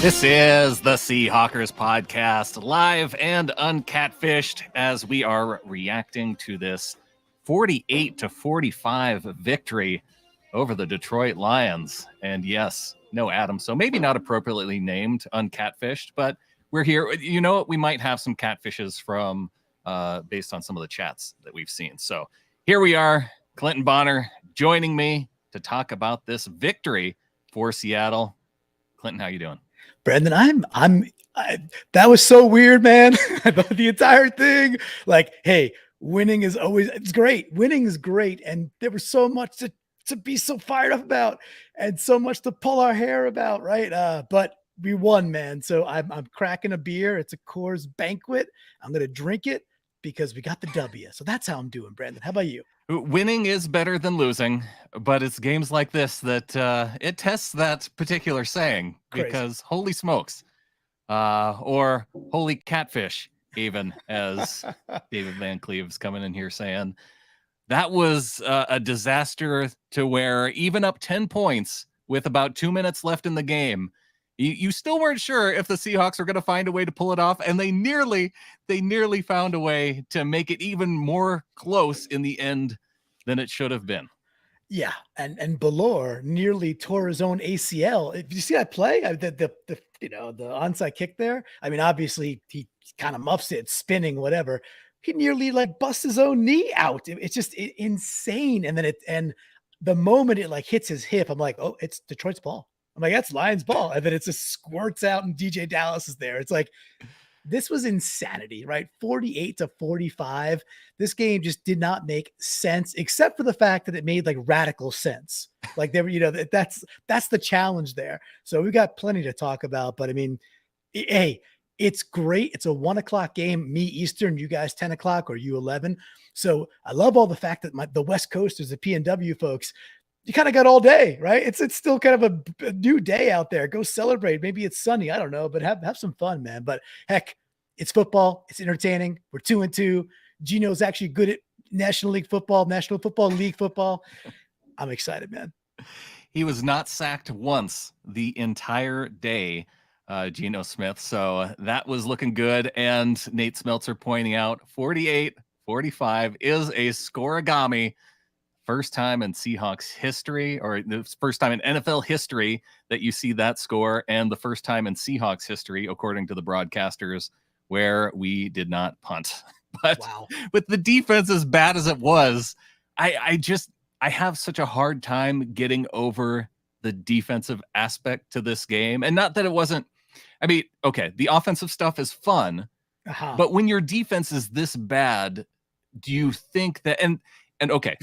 This is the Seahawkers podcast, live and uncatfished, as we are reacting to this 48-45 victory over the Detroit Lions. And yes, no Adam, so maybe not appropriately named uncatfished, but we're here. You know what? We might have some catfishes from based on some of the chats that we've seen. So here we are, Clinton Bonner joining me to talk about this victory for Seattle. Clinton, how you doing? Brandon, that was so weird, man. The entire thing, like, hey, winning is always, it's great. Winning is great. And there was so much to be so fired up about and so much to pull our hair about. Right. But we won, man. So I'm cracking a beer. It's a Coors Banquet. I'm going to drink it because we got the W. So that's how I'm doing, Brandon. How about you? Winning is better than losing, but it's games like this that it tests that particular saying. Crazy. Because holy smokes, or holy catfish, even, as David Van Cleave's coming in here saying. That was a disaster to where even up 10 points with about 2 minutes left in the game, you still weren't sure if the Seahawks were going to find a way to pull it off, and they nearly found a way to make it even more close in the end than it should have been. Yeah, and Ballore nearly tore his own ACL. Did you see that play? The onside kick there. I mean, obviously he kind of muffs it, spinning, whatever. He nearly like busts his own knee out. It's just insane. And then the moment it like hits his hip, I'm like, oh, it's Detroit's ball. I'm like, that's Lions ball. And then it just squirts out and DJ Dallas is there. It's like, this was insanity, right? 48-45. This game just did not make sense, except for the fact that it made like radical sense. Like they were, that's the challenge there. So we got plenty to talk about, but I mean, hey, it's great. It's a 1:00 game, me Eastern, you guys 10 o'clock or you 11. So I love all the fact that the West Coasters, the PNW folks, you kind of got all day, right? It's still kind of a new day out there. Go celebrate. Maybe it's sunny. I don't know, but have some fun, man. But heck, it's football. It's entertaining. We're 2-2. Geno's actually good at National League football, National Football League football. I'm excited, man. He was not sacked once the entire day, Geno Smith. So that was looking good. And Nate Smeltzer pointing out 48-45 is a scoregami. First time in Seahawks history, or the first time in NFL history that you see that score, and the first time in Seahawks history, according to the broadcasters, where we did not punt. But wow, with the defense as bad as it was, I have such a hard time getting over the defensive aspect to this game. And not that it wasn't, I mean, okay, the offensive stuff is fun, but when your defense is this bad, do you think that, and okay,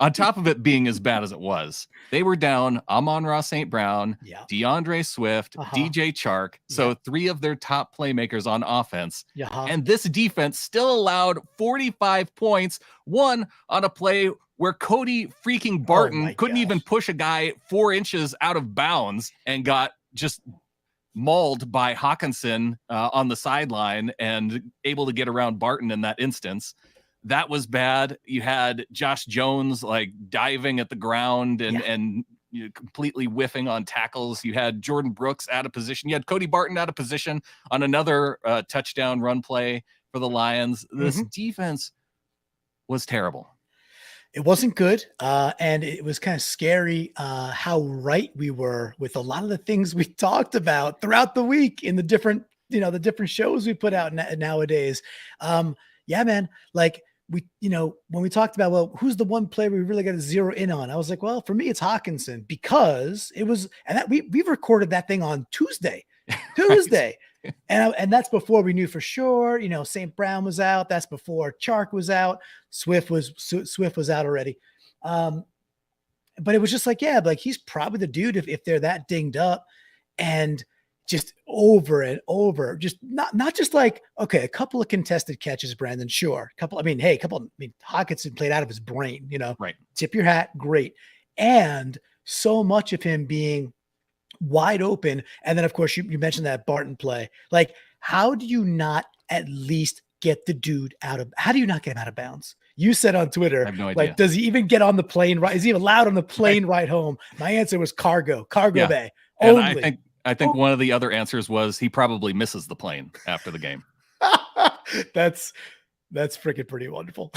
on top of it being as bad as it was, they were down Amon-Ra St. Brown, DeAndre Swift, DJ Chark. So 3 of their top playmakers on offense. And this defense still allowed 45 points, one on a play where Cody freaking Barton couldn't even push a guy 4 inches out of bounds and got just mauled by Hawkinson on the sideline and able to get around Barton in that instance. That was bad. You had Josh Jones like diving at the ground and completely whiffing on tackles. You had Jordan Brooks out of position. You had Cody Barton out of position on another touchdown run play for the Lions. This defense was terrible. It wasn't good. And it was kind of scary how right we were with a lot of the things we talked about throughout the week in the different shows we put out nowadays. Yeah, man, like, when we talked about, well, who's the one player we really got to zero in on? I was like, well, for me, it's Hawkinson, because it was, and that we recorded that thing on Tuesday, and that's before we knew for sure, St. Brown was out. That's before Chark was out. Swift was out already. But it was just like, yeah, like he's probably the dude if they're that dinged up. And just over and over, just not just like, okay, a couple of contested catches, Brandon, sure. Hawkinson played out of his brain, right. Tip your hat. Great. And so much of him being wide open. And then of course you mentioned that Barton play. Like, how do you not at least get the dude how do you not get him out of bounds? You said on Twitter, I have no idea. Like, does he even get on the plane? Right? Is he allowed on the plane right home? My answer was cargo yeah. bay. And only. I think one of the other answers was he probably misses the plane after the game. That's freaking pretty wonderful.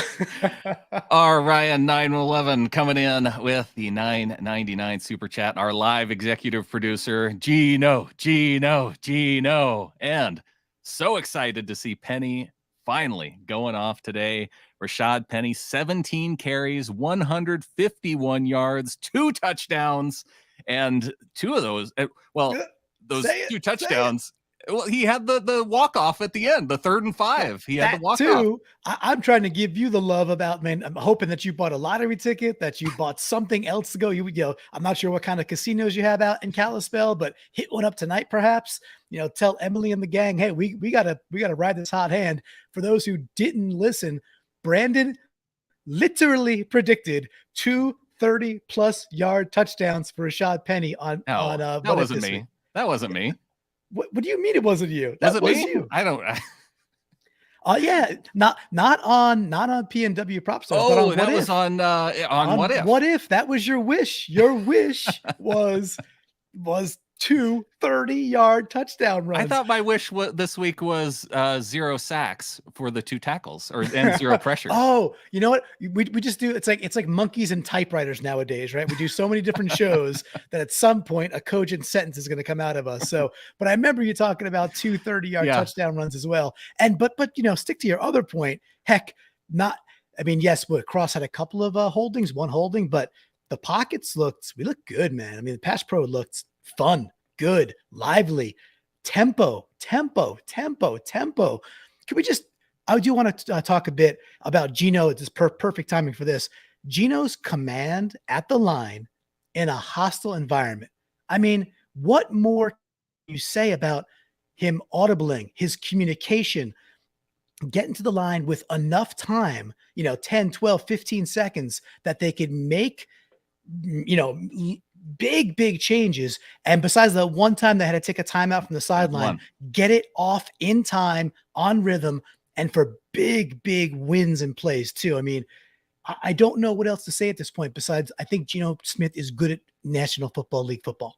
Our Ryan 911 coming in with the $9.99 super chat. Our live executive producer, Geno. And so excited to see Penny finally going off today. Rashad Penny, 17 carries, 151 yards, 2 touchdowns, and 2 of those, those 2 touchdowns. Well, he had the walk-off at the end, the 3rd and 5. He had the walk-off. Too. I'm trying to give you the love about, man. I'm hoping that you bought a lottery ticket, that you bought something else to go. You know, I'm not sure what kind of casinos you have out in Kalispell, but hit one up tonight, perhaps. You know, tell Emily and the gang, hey, we gotta ride this hot hand. For those who didn't listen, Brandon literally predicted 2 30-plus yard touchdowns for Rashad Penny on that wasn't me. Week. That wasn't me. What do you mean it wasn't you? That was you. I don't. Yeah, not on PNW Prop Stars. Oh, but that was on What If. What If? That was your wish. Your wish was 2 30-yard touchdown runs. I thought my wish this week was 0 sacks for the 2 tackles and 0 pressure. Oh, you know what? We just do. It's like monkeys and typewriters nowadays, right? We do so many different shows that at some point a cogent sentence is going to come out of us. So, but I remember you talking about 2 30-yard touchdown runs as well. And but you know, stick to your other point. Heck, not. I mean, yes, Cross had a couple of holdings, one holding, but the pockets we looked good, man. I mean, the pass pro looked fun, good, lively, tempo. Can we just, I do want to talk a bit about Geno. It's perfect timing for this. Geno's command at the line in a hostile environment. I mean, what more can you say about him audibling, his communication, getting to the line with enough time, 10, 12, 15 seconds that they could make, big changes. And besides the one time they had to take a timeout from the sideline, get it off in time, on rhythm, and for big wins and plays too. I mean, I don't know what else to say at this point besides I think Geno Smith is good at National Football League football.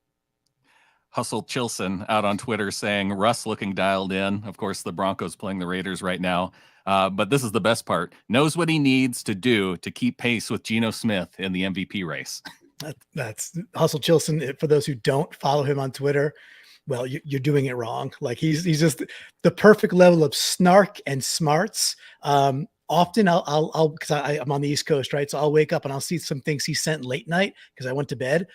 Hustle Chilson out on Twitter saying Russ looking dialed in. Of course, the Broncos playing the Raiders right now. But this is the best part. Knows what he needs to do to keep pace with Geno Smith in the MVP race. That's Hustle Chilson. For those who don't follow him on Twitter, well, you're doing it wrong. Like he's just the perfect level of snark and smarts. Often I'll because I'm on the East Coast, right? So I'll wake up and I'll see some things he sent late night because I went to bed,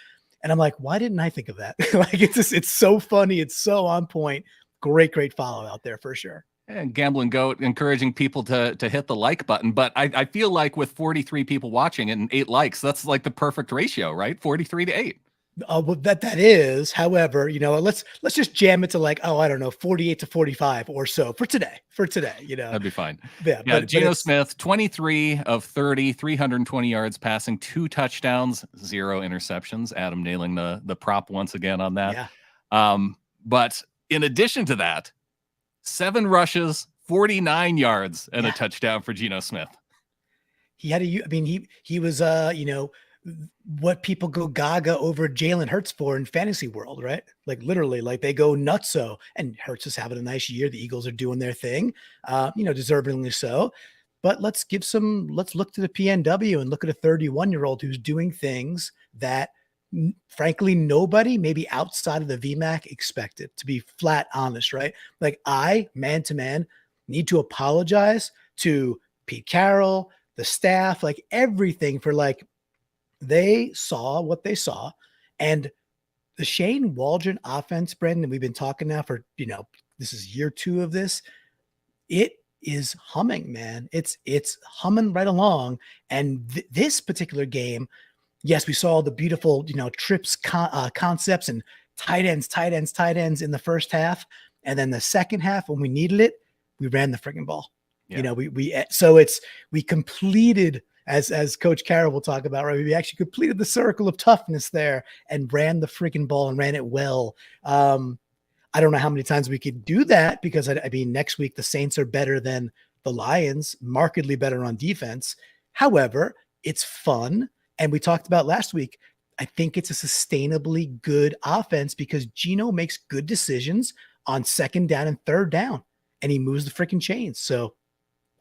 and I'm like, why didn't I think of that? Like it's so funny, it's so on point. Great follow out there for sure. And Gambling Goat encouraging people to hit the like button. But I feel like with 43 people watching and 8 likes, that's like the perfect ratio, right? 43 to 8. Well, that is. However, let's just jam it to like, I don't know, 48 to 45 or so for today. That'd be fine. Yeah, Geno Smith, 23 of 30, 320 yards passing, 2 touchdowns, 0 interceptions. Adam nailing the prop once again on that. Yeah. But in addition to that, 7 rushes, 49 yards, and a touchdown for Geno Smith. He had he was, what people go gaga over Jalen Hurts for in fantasy world, right? Like literally, like they go nutso, and Hurts is having a nice year. The Eagles are doing their thing, deservingly so. But let's look to the PNW and look at a 31-year-old who's doing things that frankly nobody maybe outside of the VMAC expected, to be flat honest, right? Like I, man to man, need to apologize to Pete Carroll, the staff, like everything for like they saw what they saw. And the Shane Waldron offense, Brendan, we've been talking now for, this is year 2 of this. It is humming, man. It's humming right along. And this particular game, yes, we saw the beautiful, trips concepts and tight ends in the first half. And then the second half, when we needed it, we ran the friggin' ball. Yeah. We completed, as Coach Carroll will talk about, right? We actually completed the circle of toughness there and ran the freaking ball and ran it well. I don't know how many times we could do that because I mean, next week the Saints are better than the Lions, markedly better on defense. However, it's fun. And we talked about last week, I think it's a sustainably good offense because Geno makes good decisions on second down and third down, and he moves the freaking chains. So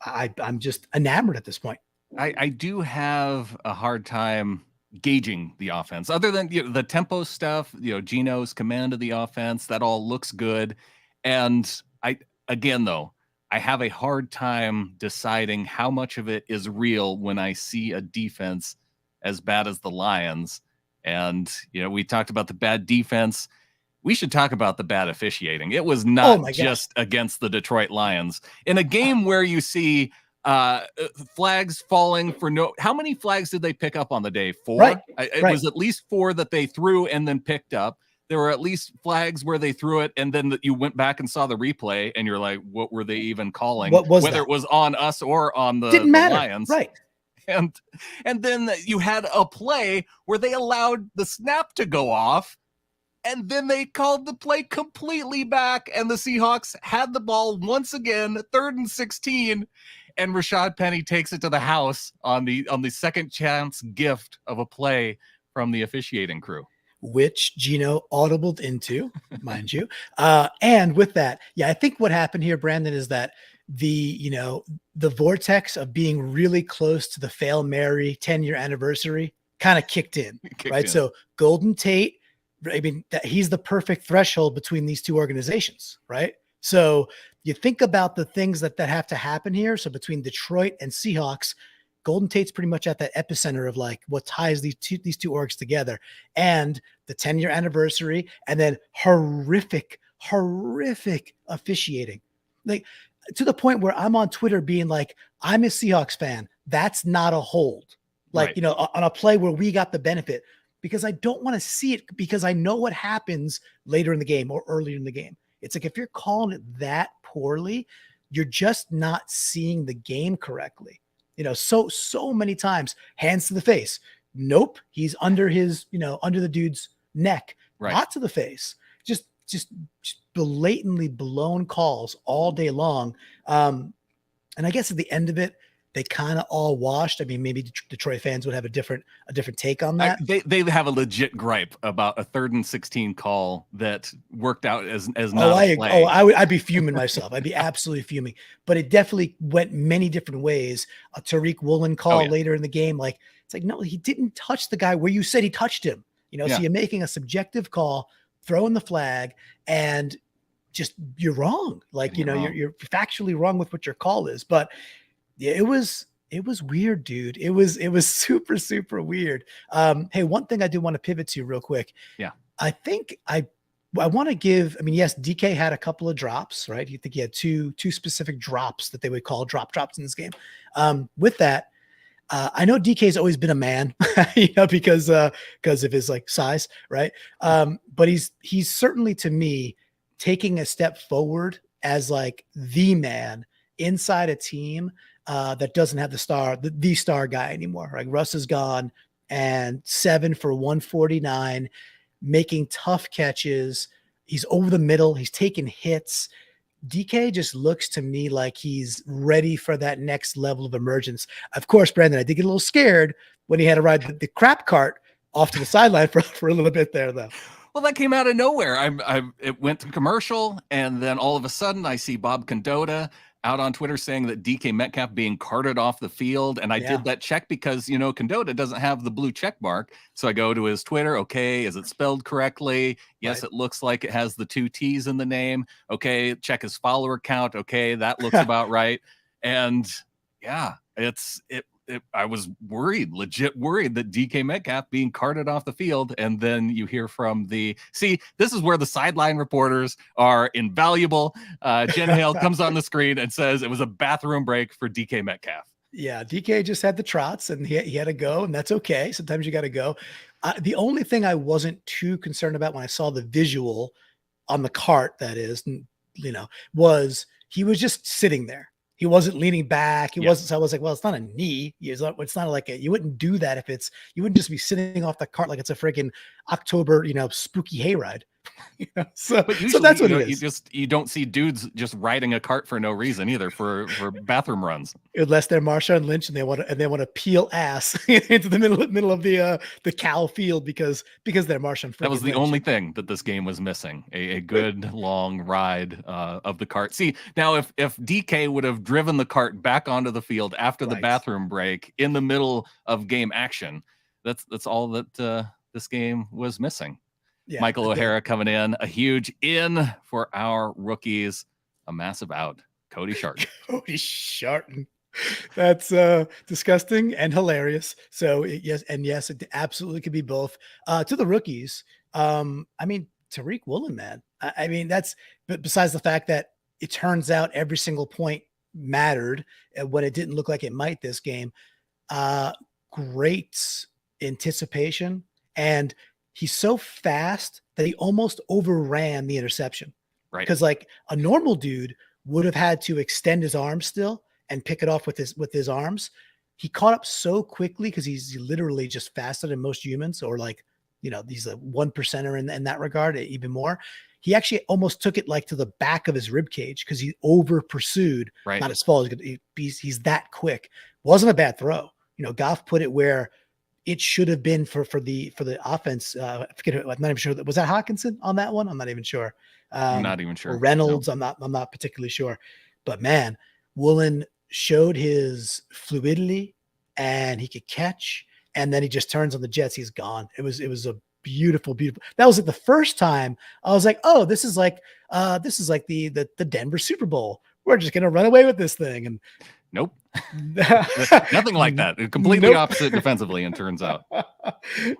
I'm just enamored at this point. I do have a hard time gauging the offense other than the tempo stuff, Geno's command of the offense, that all looks good. And again, though, I have a hard time deciding how much of it is real when I see a defense as bad as the Lions. And, we talked about the bad defense. We should talk about the bad officiating. It was not just against the Detroit Lions. In a game where you see flags falling for how many flags did they pick up on the day? 4? It was at least 4 that they threw and then picked up. There were at least flags where they threw it and then you went back and saw the replay and you're like, what were they even calling? Whether it was on us or on the Lions. Right. And then you had a play where they allowed the snap to go off, and then they called the play completely back, and the Seahawks had the ball once again, 3rd and 16, and Rashad Penny takes it to the house on the second chance gift of a play from the officiating crew, which Geno audibled into, mind you. And with that, I think what happened here, Brandon, is that the vortex of being really close to the Fail Mary 10-year anniversary kind of kicked in, right? So Golden Tate, he's the perfect threshold between these two organizations, right? So you think about the things that have to happen here. So between Detroit and Seahawks, Golden Tate's pretty much at that epicenter of like what ties these two orgs together, and the 10-year anniversary, and then horrific officiating. Like, to the point where I'm on Twitter being like, I'm a Seahawks fan. That's not a hold. Like, on a play where we got the benefit, because I don't want to see it, because I know what happens later in the game or earlier in the game. It's like, if you're calling it that poorly, you're just not seeing the game correctly. So many times, hands to the face. Nope. He's under under the dude's neck, not to the face. Just blatantly blown calls all day long. And I guess at the end of it, they kind of all washed. I mean, maybe Detroit fans would have a different take on that. They have a legit gripe about a 3rd and 16 call that worked out as not a play. I'd be fuming myself. I'd be absolutely fuming. But it definitely went many different ways. A Tariq Woolen call later in the game, like, it's like, no, he didn't touch the guy where you said he touched him. So you're making a subjective call, throwing the flag, and just you're wrong. Like, you're factually wrong with what your call is. But yeah, it was weird, dude. It was super, super weird. Hey, one thing I do want to pivot to real quick. Yeah. I think I want to give, yes, DK had a couple of drops, right? You think he had two specific drops that they would call drops in this game. With that, I know DK's always been a man, because of his like size, right? But he's certainly, to me, taking a step forward as like the man inside a team that doesn't have the star guy anymore. Like, Russ is gone, and 7 for 149, making tough catches. He's over the middle. He's taking hits. DK just looks to me like he's ready for that next level of emergence. Of course, Brandon, I did get a little scared when he had to ride the crap cart off to the sideline for a little bit there, though. Well, that came out of nowhere. It went to commercial, and then all of a sudden I see Bob Condotta out on Twitter saying that DK Metcalf being carted off the field. And I did that check because, Condotta doesn't have the blue check mark. So I go to his Twitter. Okay. Is it spelled correctly? Yes. It looks like it has the 2 T's in the name. Okay. Check his follower count. Okay. That looks about right. And yeah, I was legit worried that DK Metcalf being carted off the field. And then you hear from this is where the sideline reporters are invaluable. Jen Hale comes on the screen and says it was a bathroom break for DK Metcalf. Yeah, DK just had the trots, and he had to go, and that's okay. Sometimes you got to go. The only thing I wasn't too concerned about when I saw the visual on the cart, that is, was he was just sitting there. He wasn't leaning back. He wasn't. So I was like, well, it's not a knee. It's not like you wouldn't do that you wouldn't just be sitting off the cart like it's a freaking October, spooky hayride. So, But so usually, that's what it you is. you don't see dudes just riding a cart for no reason either for bathroom runs. Unless they're Marshawn Lynch and they want to peel ass into the middle of the cow field because they're Marshawn That was freaking the Lynch. only thing that this game was missing, a good long ride of the cart. See, now if DK would have driven the cart back onto the field after the Right. bathroom break in the middle of game action, that's all that this game was missing. Yeah. Michael O'Hara coming in, a huge in for our rookies, a massive out. Cody Sharton. Cody Sharton. That's disgusting and hilarious. So yes, it absolutely could be both. To the rookies, I mean Tariq Woolen, man. I mean but besides the fact that it turns out every single point mattered when it didn't look like it might this game. Great anticipation, and he's so fast that he almost overran the interception. Right. Because like a normal dude would have had to extend his arms still and pick it off with his arms. He caught up so quickly because he's literally just faster than most humans, or like, he's a 1%er in that regard, even more. He actually almost took it like to the back of his rib cage because he over pursued. Right. Not as far as he's that quick. Wasn't a bad throw. Goff put it where it should have been for the offense. I forget. I'm not even sure. Was that Hawkinson on that one? I'm not even sure. I'm not even sure. Or Reynolds. No. I'm not particularly sure. But man, Woolen showed his fluidity and he could catch. And then he just turns on the Jets. He's gone. It was a beautiful. That was like the first time I was like, oh, this is like the Denver Super Bowl. We're just gonna run away with this thing. And nope. Nothing like that. Completely opposite defensively, and turns out.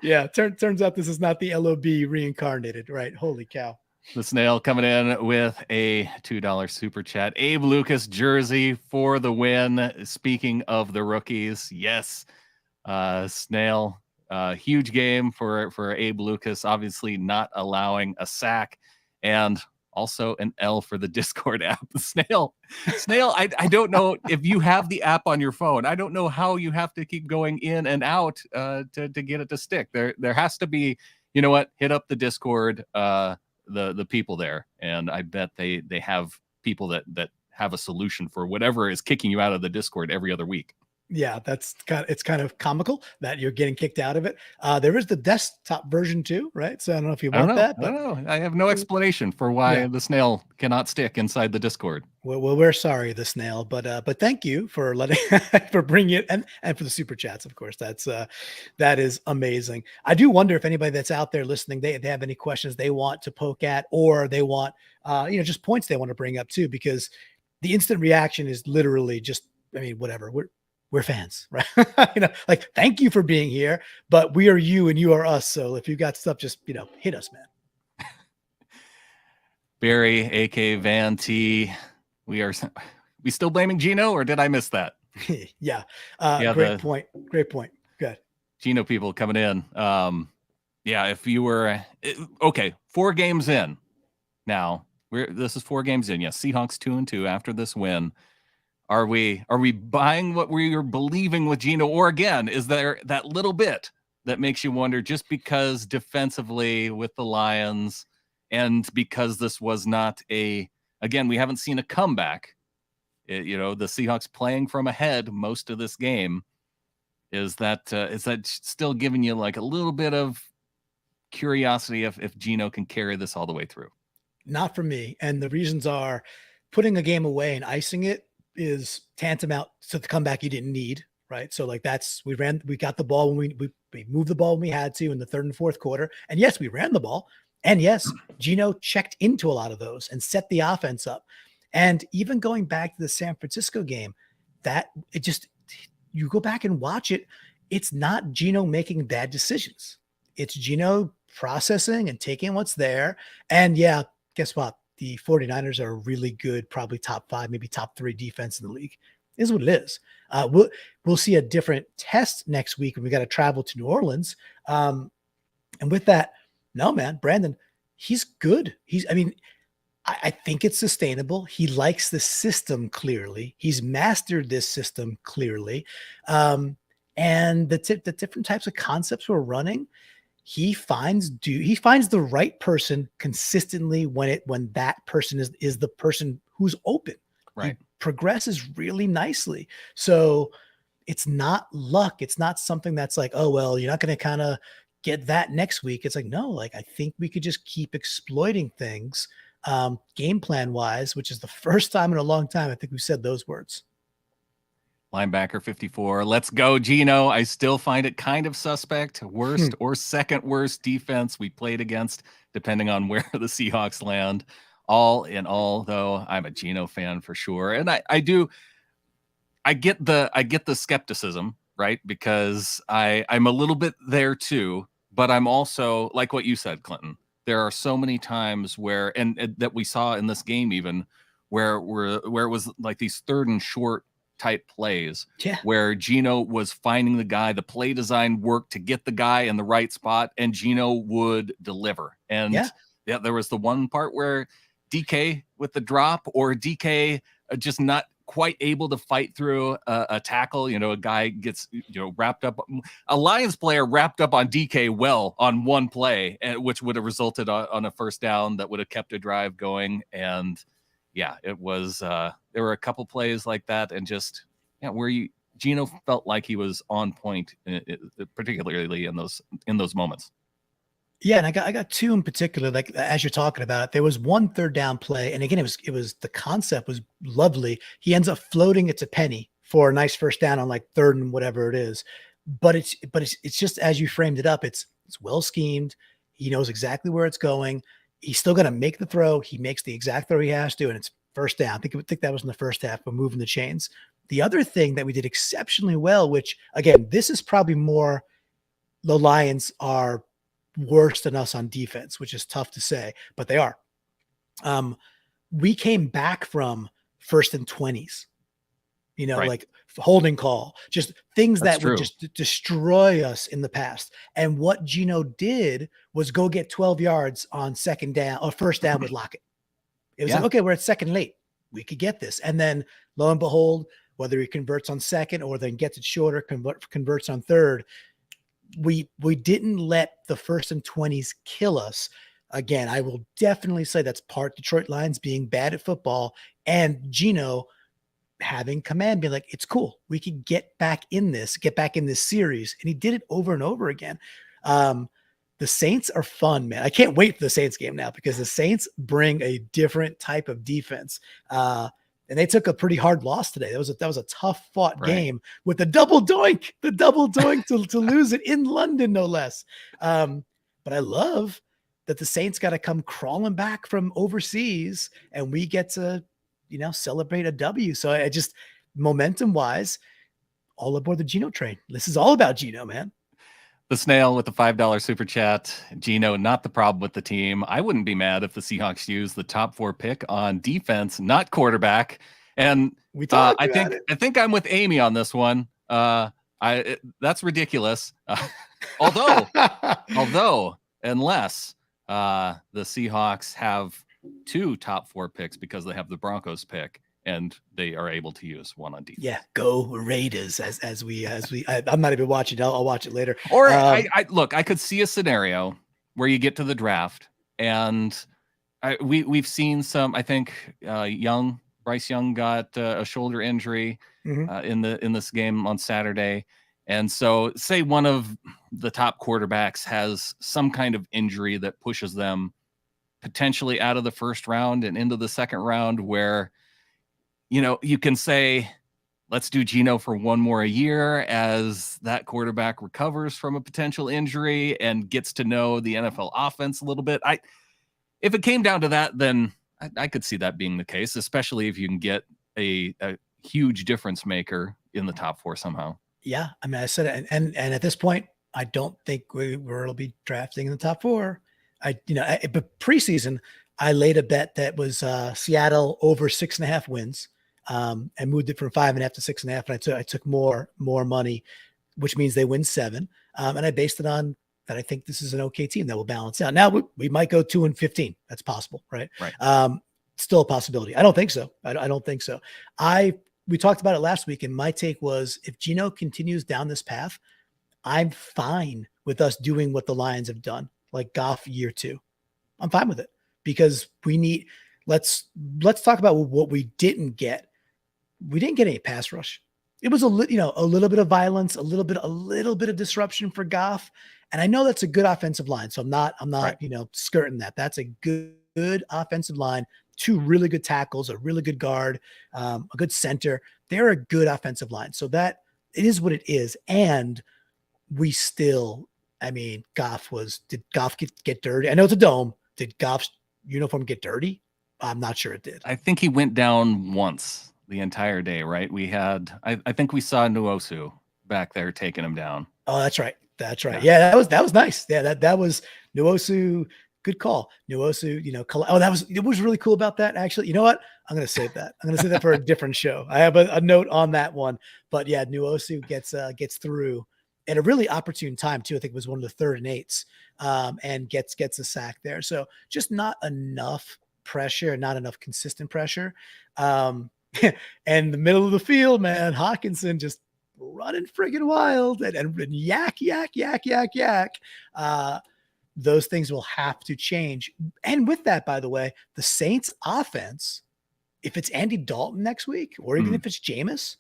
Yeah, turns out this is not the LOB reincarnated, right? Holy cow. The Snail coming in with a $2 super chat. Abe Lucas jersey for the win. Speaking of the rookies, yes. Snail, huge game for Abe Lucas, obviously not allowing a sack, and also an L for the Discord app. The Snail, I don't know if you have the app on your phone. I don't know how you have to keep going in and out to get it to stick. There has to be, you know what? Hit up the Discord, the people there, and I bet they have people that have a solution for whatever is kicking you out of the Discord every other week. Yeah, it's kind of comical that you're getting kicked out of it. There is the desktop version too, right? So I don't know if you want that, but I don't know. I have no explanation for why the Snail cannot stick inside the Discord. Well, we're sorry, the Snail, but thank you for letting for bringing it and for the super chats, of course. That is amazing. I do wonder if anybody that's out there listening, they have any questions they want to poke at, or they want just points they want to bring up too, because the instant reaction is literally just, I mean, whatever. We're fans, right? Like, thank you for being here, but we are you and you are us. So if you got stuff, just, hit us, man. Barry, AK Van T, we still blaming Geno, or did I miss that? Yeah. Great point. Good. Geno people coming in. Yeah, if you were okay, 4 games in now, this is 4 games in. Yes, Seahawks 2-2 after this win. Are we buying what we are believing with Geno, or again, is there that little bit that makes you wonder, just because defensively with the Lions, and because this was not again, we haven't seen a comeback. The Seahawks playing from ahead most of this game, is that still giving you like a little bit of curiosity if Geno can carry this all the way through? Not for me, and the reasons are: putting a game away and icing it is tantamount to the comeback you didn't need, right? So like we got the ball when we moved the ball when we had to in the third and fourth quarter. And yes, we ran the ball. And yes, Geno checked into a lot of those and set the offense up. And even going back to the San Francisco game, you go back and watch it. It's not Geno making bad decisions. It's Geno processing and taking what's there. And yeah, guess what? The 49ers are a really good, probably top 5, maybe top 3 defense in the league. It is what it is. We'll see a different test next week when we got to travel to New Orleans. And with that, no, man, Brandon, he's good. I think it's sustainable. He likes the system clearly. He's mastered this system clearly. And the different types of concepts we're running, he finds the right person consistently when that person is the person who's open. Right. He progresses really nicely. So it's not luck. It's not something that's like, oh, well, you're not going to kind of get that next week. It's like, no, like I think we could just keep exploiting things game plan wise, which is the first time in a long time I think we've said those words. Linebacker 54. Let's go, Geno. I still find it kind of suspect. Worst or second worst defense we played against, depending on where the Seahawks land. All in all, though, I'm a Geno fan for sure. And I get the skepticism, right? Because I'm a little bit there too, but I'm also like what you said, Clinton. There are so many times where and that we saw in this game even where it was like these third and short type plays where Geno was finding the guy, the play design worked to get the guy in the right spot, and Geno would deliver. And yeah, there was the one part where DK with the drop or DK just not quite able to fight through a tackle. A guy gets, wrapped up, a Lions player wrapped up on DK well on one play, which would have resulted on a first down that would have kept a drive going. And yeah, it was, there were a couple plays like that and just, where Geno felt like he was on point, particularly in those moments. Yeah, and I got two in particular. Like as you're talking about it, there was one third down play, and again, it was the concept was lovely. He ends up floating it to Penny for a nice first down on like third and whatever it is. But it's just as you framed it up. It's well schemed. He knows exactly where it's going. He's still going to make the throw. He makes the exact throw he has to, and it's first down. I think that was in the first half, but moving the chains. The other thing that we did exceptionally well, which again, this is probably more the Lions are worse than us on defense, which is tough to say, but they are. We came back from 1st and 20s, right. Like holding call, just things that would just destroy us in the past. And what Geno did was go get 12 yards on second down or first down with Lockett. It was like, okay, we're at second late. We could get this. And then lo and behold, whether he converts on second or then gets it shorter, converts on third, we didn't let the 1st and 20s kill us. Again, I will definitely say that's part Detroit Lions being bad at football and Geno having command, being like, it's cool. We could get back in this series. And he did it over and over again. The Saints are fun, man. I can't wait for the Saints game now because the Saints bring a different type of defense. And they took a pretty hard loss today. That was a tough fought game with the double doink to lose it in London, no less. But I love that the Saints got to come crawling back from overseas and we get to, celebrate a W. So I just momentum wise, all aboard the Geno train. This is all about Geno, man. The Snail with the $5 super chat. Geno, not the problem with the team. I wouldn't be mad if the Seahawks used the top 4 pick on defense, not quarterback. And I think I'm with Amy on this one. That's ridiculous. Although unless the Seahawks have 2 top 4 picks because they have the Broncos pick. And they are able to use one on defense. Yeah, go Raiders! I'm not even watching. I'll watch it later. Or I could see a scenario where you get to the draft, and we've seen some. I think Bryce Young got a shoulder injury in this game on Saturday, and so say one of the top quarterbacks has some kind of injury that pushes them potentially out of the first round and into the second round, where you can say, let's do Geno for one more year as that quarterback recovers from a potential injury and gets to know the NFL offense a little bit. If it came down to that, then I could see that being the case, especially if you can get a huge difference maker in the top 4 somehow. Yeah. I mean, I said it, and at this point, I don't think we'll be drafting in the top 4. But preseason, I laid a bet that was Seattle over 6.5 wins. And moved it from 5.5 to 6.5. And I took more money, which means they win 7. And I based it on that. I think this is an okay team that will balance out. Now we might go 2-15. That's possible, right? Right. Still a possibility. I don't think so. I don't think so. We talked about it last week, and my take was if Geno continues down this path, I'm fine with us doing what the Lions have done, like Goff year 2. I'm fine with it because we need. Let's talk about what we didn't get. We didn't get any pass rush. It was a little bit of violence, a little bit of disruption for Goff, and I know that's a good offensive line. So I'm not Right. skirting that. That's a good offensive line. 2 really good tackles, a really good guard, a good center. They're a good offensive line. So that it is what it is, and we still. I mean, did Goff get dirty? I know it's a dome. Did Goff's uniform get dirty? I'm not sure it did. I think he went down once the entire day, right? We had, I think we saw Nuosu back there taking him down. Oh, that's right. That's right. Yeah, that was nice. Yeah, that was Nuosu. Good call. Nuosu, it was really cool about that. Actually, you know what? I'm going to save that. I'm going to save that for a different show. I have a note on that one. But yeah, Nuosu gets through at a really opportune time too. I think it was one of the 3rd and 8s, and gets a sack there. So just not enough pressure, not enough consistent pressure. And the middle of the field, man, Hawkinson just running friggin' wild and yak. Those things will have to change. And with that, by the way, the Saints offense, if it's Andy Dalton next week, or even if it's Jameis,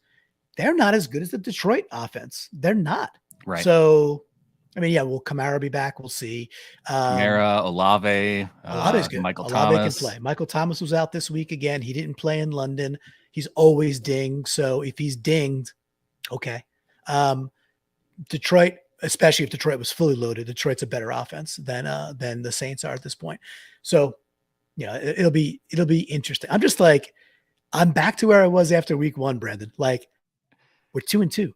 they're not as good as the Detroit offense. They're not. Right. So, I mean, yeah, will Kamara be back? We'll see. Kamara, Olave, Olave's good. Michael Olave Thomas can play. Michael Thomas was out this week again. He didn't play in London. He's always dinged. So if he's dinged, okay. Detroit, especially if Detroit was fully loaded, Detroit's a better offense than the Saints are at this point. So, it'll be interesting. I'm just like, I'm back to where I was after week 1, Brandon. Like, we're 2-2.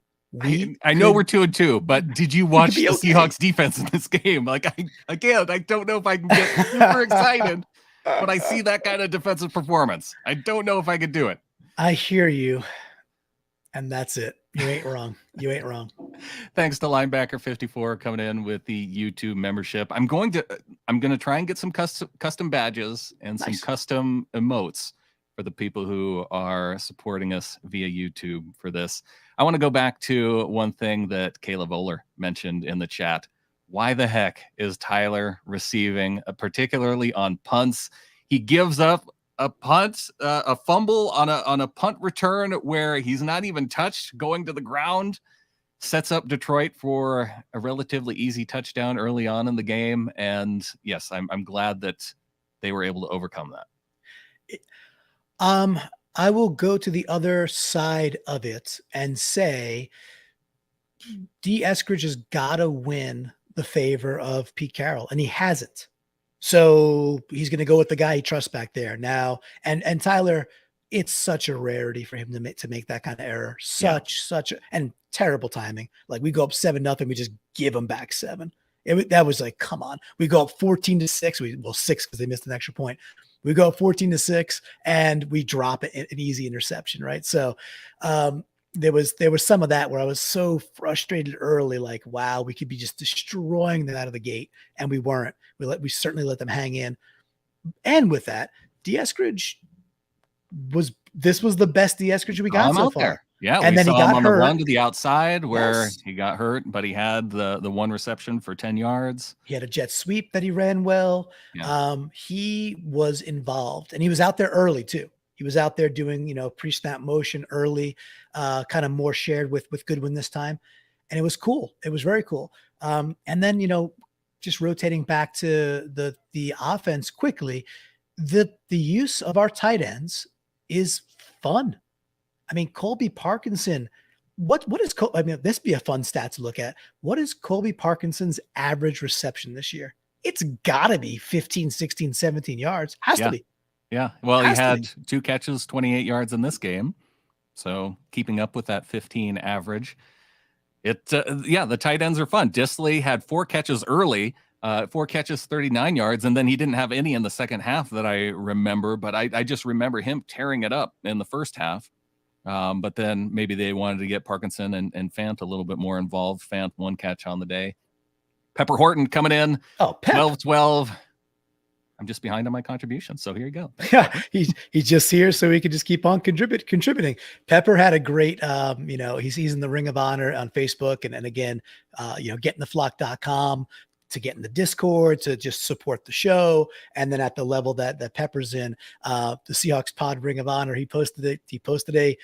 I know we're 2-2, but did you watch the okay. Seahawks defense in this game? Like, I don't know if I can get super excited, but I see that kind of defensive performance. I don't know if I could do it. I hear you. And that's it. You ain't wrong. You ain't wrong. Thanks to Linebacker 54 coming in with the YouTube membership. I'm going to try and get some custom badges and some custom emotes for the people who are supporting us via YouTube for this. I want to go back to one thing that Caleb Oler mentioned in the chat. Why the heck is Tyler receiving, particularly on punts? He gives up a punt, a fumble on a punt return where he's not even touched, going to the ground, sets up Detroit for a relatively easy touchdown early on in the game. And yes, I'm glad that they were able to overcome that. I will go to the other side of it and say D. Eskridge has got to win the favor of Pete Carroll, and he hasn't. So he's going to go with the guy he trusts back there now. And Tyler, it's such a rarity for him to make that kind of error. And terrible timing. Like, we go up 7-0, we just give him back 7. That was like, come on. We go up 14-6. 6 because they missed an extra point. We go up 14-6 and we drop an easy interception, right? So there was some of that where I was so frustrated early, like, wow, we could be just destroying them out of the gate, and we weren't. We certainly let them hang in. And with that, D. Eskridge was the best D. Eskridge we got so far. There. Yeah, and then he got him on hurt. the run to the outside where he got hurt, but he had the one reception for 10 yards. He had a jet sweep that he ran well. Yeah. He was involved, and he was out there early too. He was out there doing, pre-snap motion early, kind of more shared with Goodwin this time. And it was cool. It was very cool. And then, just rotating back to the offense quickly, the use of our tight ends is fun. I mean, Colby Parkinson, what is this be a fun stat to look at. What is Colby Parkinson's average reception this year? It's gotta be 15, 16, 17 yards. Has to be. Yeah. Well, he had 2 catches, 28 yards in this game. So keeping up with that 15 average. The tight ends are fun. Disley had 4 catches early, 4 catches, 39 yards, and then he didn't have any in the second half that I remember, but I just remember him tearing it up in the first half. But then maybe they wanted to get Parkinson and Fant a little bit more involved. Fant 1 catch on the day. Pepper Horton coming in. 12-12. I'm just behind on my contribution. So here you go. Yeah, he's just here so he can just keep on contributing. Pepper had a great, he's in the Ring of Honor on Facebook, and again, gettingtheflock.com to get in the Discord to just support the show. And then at the level that Pepper's in, the Seahawks Pod Ring of Honor, he posted a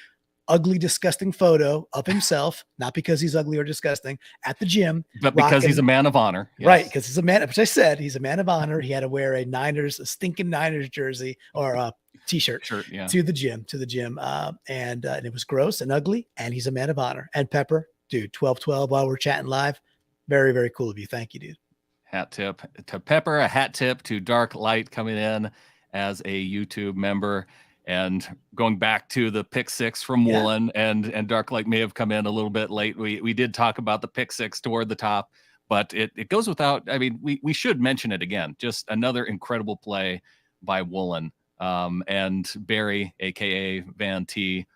ugly, disgusting photo of himself, not because he's ugly or disgusting, at the gym, but because he's a man of honor. Yes. Right, because he's a man, which I said, he's a man of honor. He had to wear a stinking Niners jersey or a t-shirt to the gym, and it was gross and ugly, and he's a man of honor. And Pepper, dude, 12-12 while we're chatting live. Very, very cool of you. Thank you, dude. Hat tip to Pepper, a hat tip to Dark Light coming in as a YouTube member. And going back to the pick six from Woolen, and Dark Light may have come in a little bit late. We did talk about the pick six toward the top, but it goes without. I mean, we should mention it again. Just another incredible play by Woolen, and Barry, aka Van T,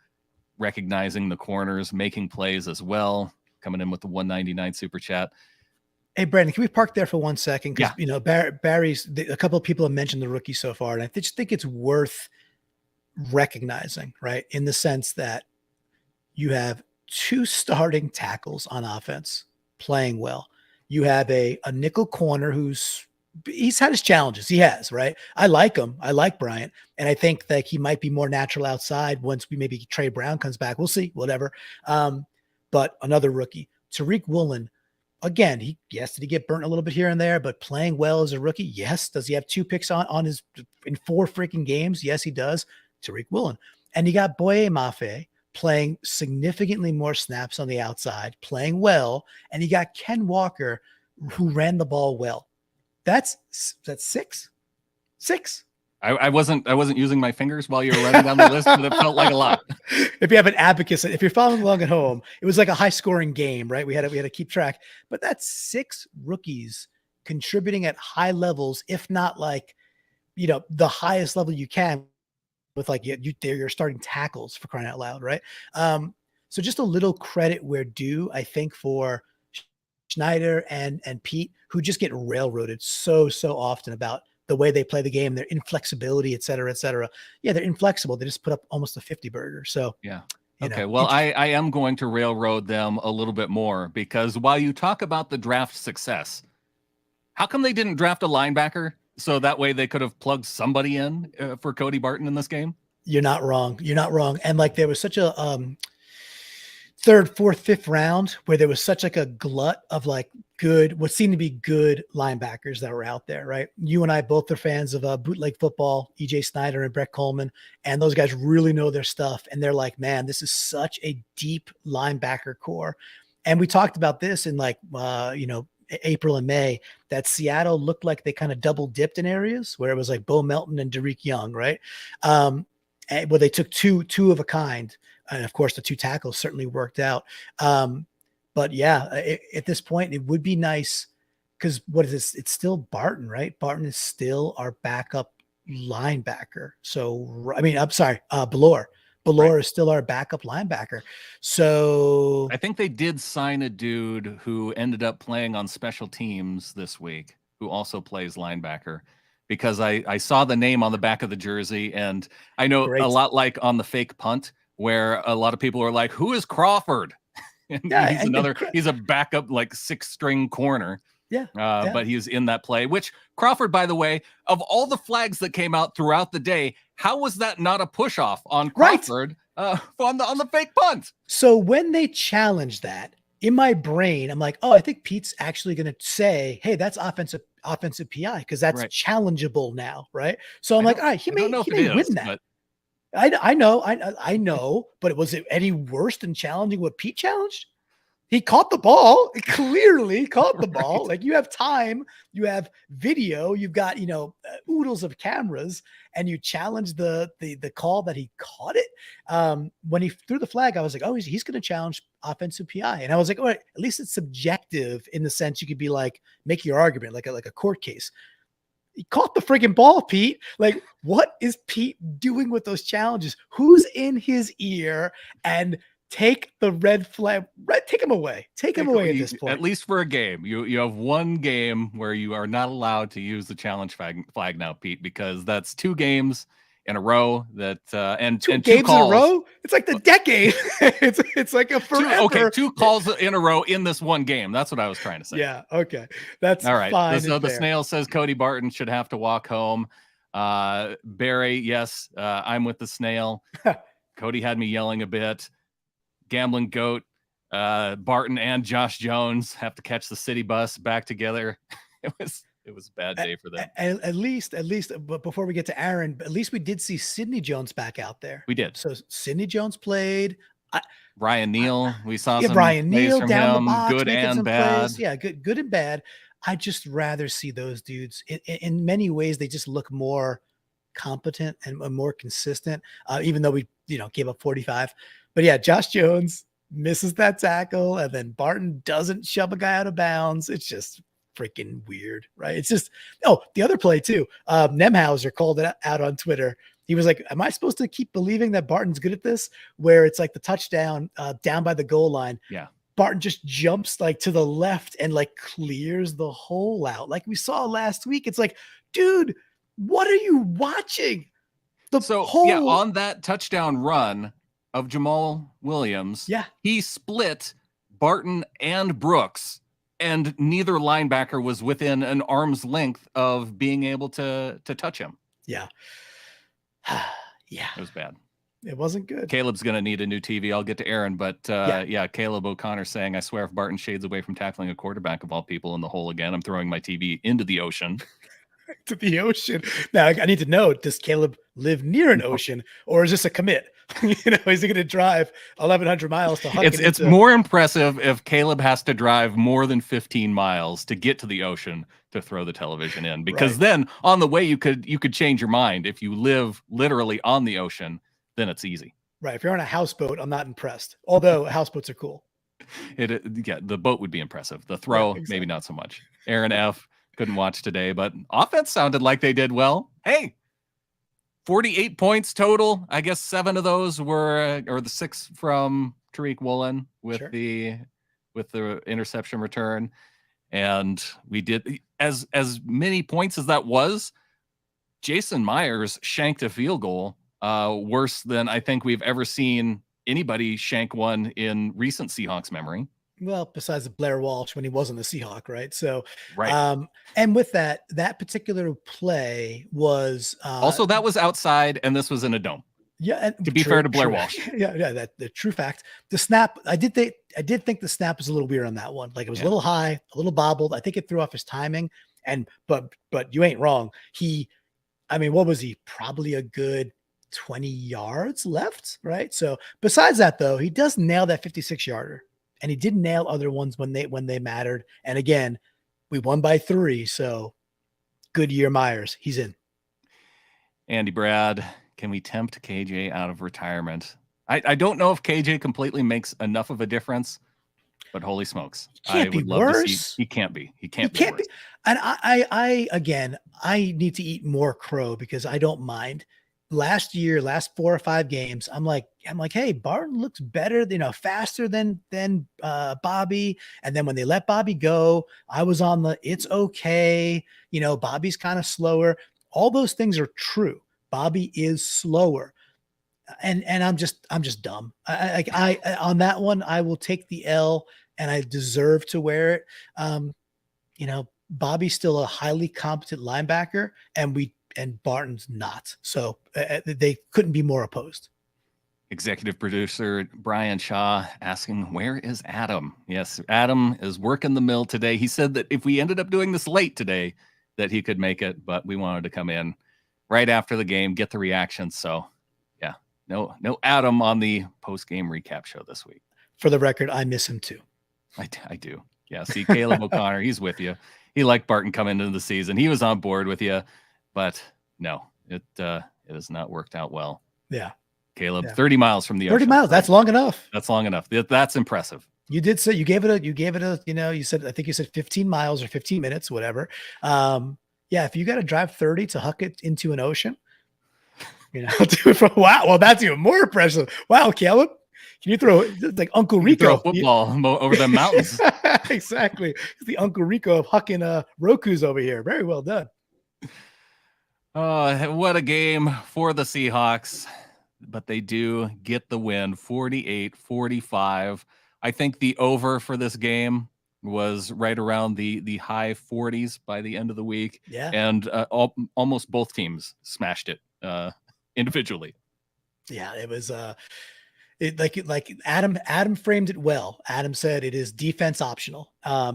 recognizing the corners, making plays as well, coming in with the 199 super chat. Hey, Brandon, can we park there for 1 second? Because Barry's a couple of people have mentioned the rookie so far, and I just think it's worth recognizing, right, in the sense that you have two starting tackles on offense playing well. You have a nickel corner he's had his challenges. He has, right? I like him. I like Bryant, and I think that he might be more natural outside once maybe Trey Brown comes back. We'll see, whatever. But another rookie, Tariq Woolen. Again, did he get burnt a little bit here and there, but playing well as a rookie? Yes. Does he have 2 picks in 4 freaking games? Yes, he does. Tariq Woolen. And you got Boye Mafe playing significantly more snaps on the outside, playing well. And you got Ken Walker, who ran the ball well. That's 6. I wasn't using my fingers while you were running down the list, but it felt like a lot. If you have an abacus, if you're following along at home, it was like a high scoring game, right? We had to keep track, but that's 6 rookies contributing at high levels, if not like, the highest level you can with your starting tackles, for crying out loud. Right. So just a little credit where due, I think, for Schneider and Pete, who just get railroaded so often about the way they play the game, their inflexibility, et cetera, et cetera. Yeah, they're inflexible. They just put up almost a 50 burger. So, yeah. Okay. Well, I am going to railroad them a little bit more, because while you talk about the draft success, how come they didn't draft a linebacker so that way they could have plugged somebody in for Cody Barton in this game? You're not wrong. And there was such a 3rd, 4th, 5th round where there was such like a glut of what seemed to be good linebackers that were out there, right? You and I both are fans of bootleg football, EJ Snyder and Brett Coleman, and those guys really know their stuff. And they're like, man, this is such a deep linebacker core. And we talked about this in April and May, that Seattle looked like they kind of double dipped in areas where it was like Bo Melton and Derek Young, right? Where they took two of a kind. And of course, the 2 tackles certainly worked out. But yeah, at this point, it would be nice, because what is this? It's still Barton, right? Barton is still our backup linebacker. So, I mean, I'm sorry, Ballore. Ballore is still our backup linebacker. So I think they did sign a dude who ended up playing on special teams this week, who also plays linebacker, because I saw the name on the back of the jersey, and I know a lot like on the fake punt, where a lot of people are like, who is Crawford? And he's a backup, 6-string corner. Yeah. But he's in that play, which Crawford, by the way, of all the flags that came out throughout the day, how was that not a push off on Crawford on the fake punt? So when they challenged that, in my brain, I'm like, oh, I think Pete's actually going to say, hey, that's offensive PI, because that's challengeable now, right? So I'm like, all right, he may win that. I know, but was it any worse than challenging what Pete challenged? He caught the ball. He clearly caught the ball. You have time, you have video, you've got, oodles of cameras, and you challenge the call that he caught it. When he threw the flag, I was like, oh, he's going to challenge offensive PI. And I was like, all right, at least it's subjective in the sense you could be make your argument like a court case. He caught the freaking ball, Pete. What is Pete doing with those challenges? Who's in his ear and Take the red flag. Take him away. Take him away at this point. At least for a game. You have one game where you are not allowed to use the challenge flag now, Pete, because that's 2 games in a row that and two and 2 games calls in a row. It's like the decade. it's like a forever. 2 calls in a row in this one game. That's what I was trying to say. Yeah. Okay. That's all right. fine. So the snail says Cody Barton should have to walk home. Barry, yes, I'm with the snail. Cody had me yelling a bit. Gambling Goat, Barton and Josh Jones have to catch the city bus back together. It was a bad day for them. At least, but before we get to Aaron, at least we did see Sidney Jones back out there. We did. So Sidney Jones played. Ryan Neal, we saw some Ryan Neal from down him, the box, good making and some bad. plays. Yeah, good and bad. I just rather see those dudes. In many ways, they just look more competent and more consistent. Even though we gave up 45. But yeah, Josh Jones misses that tackle, and then Barton doesn't shove a guy out of bounds. It's just freaking weird, right? It's just the other play too. Nemhauser called it out on Twitter. He was like, "Am I supposed to keep believing that Barton's good at this?" Where it's like the touchdown down by the goal line. Yeah, Barton just jumps like to the left and like clears the hole out, like we saw last week. It's like, dude, what are you watching? On that touchdown run of Jamal Williams, he split Barton and Brooks, and neither linebacker was within an arm's length of being able to touch him. Yeah. Yeah. It was bad. It wasn't good. Caleb's going to need a new TV. I'll get to Aaron, but Caleb O'Connor saying, I swear if Barton shades away from tackling a quarterback of all people in the hole again, I'm throwing my TV into the ocean. To the ocean. Now I need to know, does Caleb live near an ocean, or is this a commit? Is he going to drive 1,100 miles to huck It's more impressive if Caleb has to drive more than 15 miles to get to the ocean to throw the television in, because then on the way you could change your mind. If you live literally on the ocean, then it's easy. Right. If you're on a houseboat, I'm not impressed. Although houseboats are cool. The boat would be impressive. The throw, maybe not so much. Aaron F. couldn't watch today, but offense sounded like they did well. Hey, 48 points total. I guess 7 of those were, or the 6 from Tariq Woolen with the interception return. And we did as many points as that was. Jason Myers shanked a field goal worse than I think we've ever seen anybody shank one in recent Seahawks memory. Well, besides Blair Walsh when he wasn't a Seahawk, right? So, and with that particular play was also that was outside, and this was in a dome. Yeah, and to be fair to Blair Walsh, that the true fact. The snap, I did think the snap was a little weird on that one. Like it was a little high, a little bobbled. I think it threw off his timing. And but you ain't wrong. What was he? Probably a good 20 yards left, right? So besides that, though, he does nail that 56-yarder. And he did nail other ones when they mattered. And again, we won by 3. So good year, Myers. He's in. Andy Brad, can we tempt KJ out of retirement? I don't know if KJ completely makes enough of a difference, but holy smokes. Can't be worse. He can't be. He can't be. And I need to eat more crow because I don't mind. Last 4 or 5 games, I'm like, hey, Barton looks better, faster than Bobby. And then when they let Bobby go, I was on it's okay. Bobby's kind of slower. All those things are true. Bobby is slower. And I'm just dumb. I on that one, I will take the L, and I deserve to wear it. Bobby's still a highly competent linebacker, and Barton's not. So they couldn't be more opposed. Executive producer Brian Shaw asking, where is Adam? Yes, Adam is working the mill today. He said that if we ended up doing this late today, that he could make it, but we wanted to come in right after the game, get the reaction. So yeah, no Adam on the post-game recap show this week. For the record, I miss him too. I do. Yeah, see, Caleb O'Connor, he's with you. He liked Barton coming into the season. He was on board with you. But no, it has not worked out well. Yeah. Caleb, 30 miles from the ocean. 30 miles. That's long enough. That's long enough. That's impressive. You did say you gave it a, you said, I think you said 15 miles or 15 minutes, whatever. If you got to drive 30 to huck it into an ocean, do it for wow. Well, that's even more impressive. Wow, Caleb, Can you throw like Uncle You throw a Rico? football over the mountains. Exactly. It's the Uncle Rico of hucking Roku's over here. Very well done. Oh, what a game for the Seahawks. But they do get the win, 48-45. I think the over for this game was right around the high 40s by the end of the week. Yeah. And almost both teams smashed it individually. Yeah, it was like Adam framed it well. Adam said it is defense optional.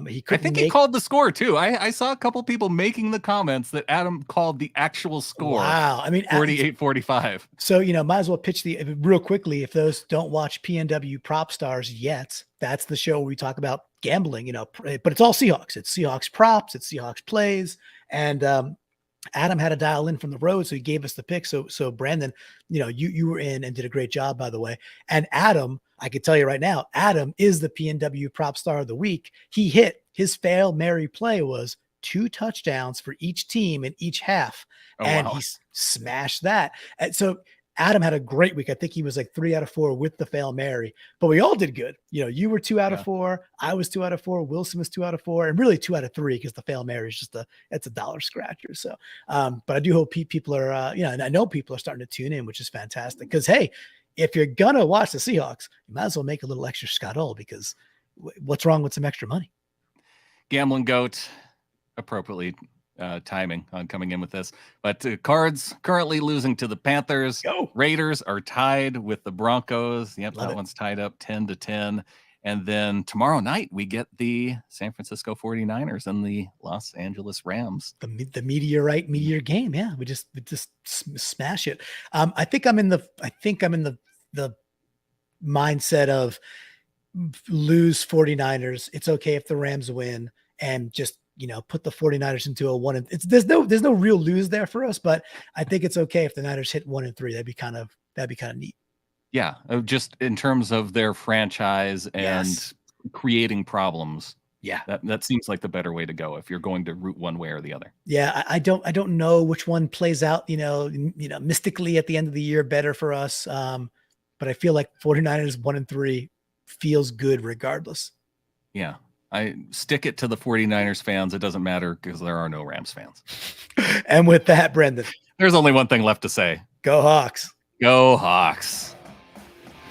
He couldn't he called the score too. I saw a couple people making the comments that Adam called the actual score. Wow. I mean, 48-45. So, might as well pitch real quickly. If those don't watch PNW Prop Stars yet, that's the show where we talk about gambling, but it's all Seahawks. It's Seahawks props, it's Seahawks plays. And Adam had to dial in from the road, so he gave us the pick. So Brandon, you were in and did a great job, by the way. And Adam, I can tell you right now, Adam is the PNW Prop Star of the week. He hit his Fail Mary play was 2 touchdowns for each team in each half, and wow. he smashed that. And so Adam had a great week. I think he was like 3 out of 4 with the Fail Mary, but we all did good. You were 2 out of 4. I was 2 out of 4. Wilson was 2 out of 4, and really 2 out of 3 because the Fail Mary is just it's a dollar scratcher. So, but I do hope people are, and I know people are starting to tune in, which is fantastic. Because hey, if you're gonna watch the Seahawks, you might as well make a little extra scuttle, because what's wrong with some extra money? Gambling Goat, appropriately timing on coming in with this, but Cards currently losing to the Panthers. Raiders are tied with the Broncos. Yep, that one's tied up 10-10. And then tomorrow night we get the San Francisco 49ers and the Los Angeles Rams. The meteor game. Yeah, we just smash it. I think I'm in the mindset of lose 49ers. It's okay if the Rams win, and just put the 49ers into a 1. There's no real lose there for us, but I think it's okay if the Niners hit 1-3. That'd be kind of neat. Yeah, just in terms of their franchise and creating problems. Yeah, that seems like the better way to go if you're going to root one way or the other. Yeah, I don't know which one plays out, mystically at the end of the year better for us. But I feel like 49ers 1-3 feels good regardless. Yeah. I stick it to the 49ers fans. It doesn't matter because there are no Rams fans. And with that, Brendan, there's only one thing left to say. Go Hawks. Go Hawks.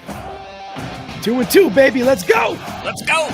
2-2, baby. Let's go. Let's go.